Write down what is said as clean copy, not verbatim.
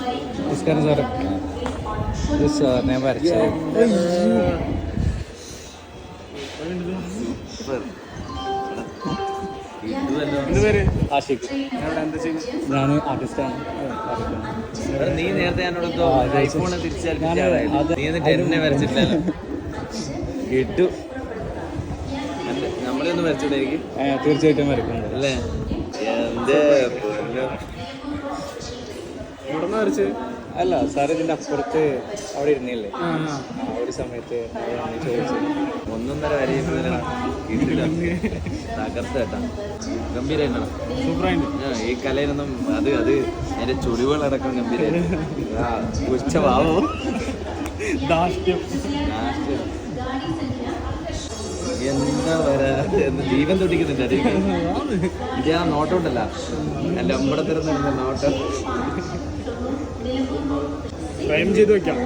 നമസ്കാരം സാറ്. ഇത് സാറിനെ വരച്ചത് ആഷിഖ്. ഞാൻ ആർട്ടിസ്റ്റാണ്. നീ നേരത്തെ ഐഫോണ് തിരിച്ചെന്നെ വരച്ചിട്ടില്ലല്ലോ. കിട്ടു നമ്മളെ ഒന്ന് വരച്ചിട്ടായിരിക്കും. തീർച്ചയായിട്ടും വരക്കുന്നുണ്ട് അല്ലേ? എന്റെ വരച്ച് അല്ല സാർ ഇതിൻ്റെ അപ്പുറത്ത് അവിടെ ഇരുന്നില്ലേ, ആ ഒരു സമയത്ത് ചോദിച്ചു. 1.5 വരെ കിട്ടില്ല. തകർത്ത് കേട്ടാ, ഗംഭീരായിട്ടാണ്. ഈ കലയിലൊന്നും അത് അതിന്റെ ചുളിവുകളടക്കം ഗംഭീരായിട്ട്. ഉച്ചഭാവോ എന്താ പറയാ, ജീവൻ തുടിക്കുന്നുണ്ട്. ഇത് ആ നോട്ടമുണ്ടല്ല, എൻ്റെ അമ്പടത്തിരുന്ന നോട്ടം ഫ്രെയിം ചെയ്ത് വെക്കാം.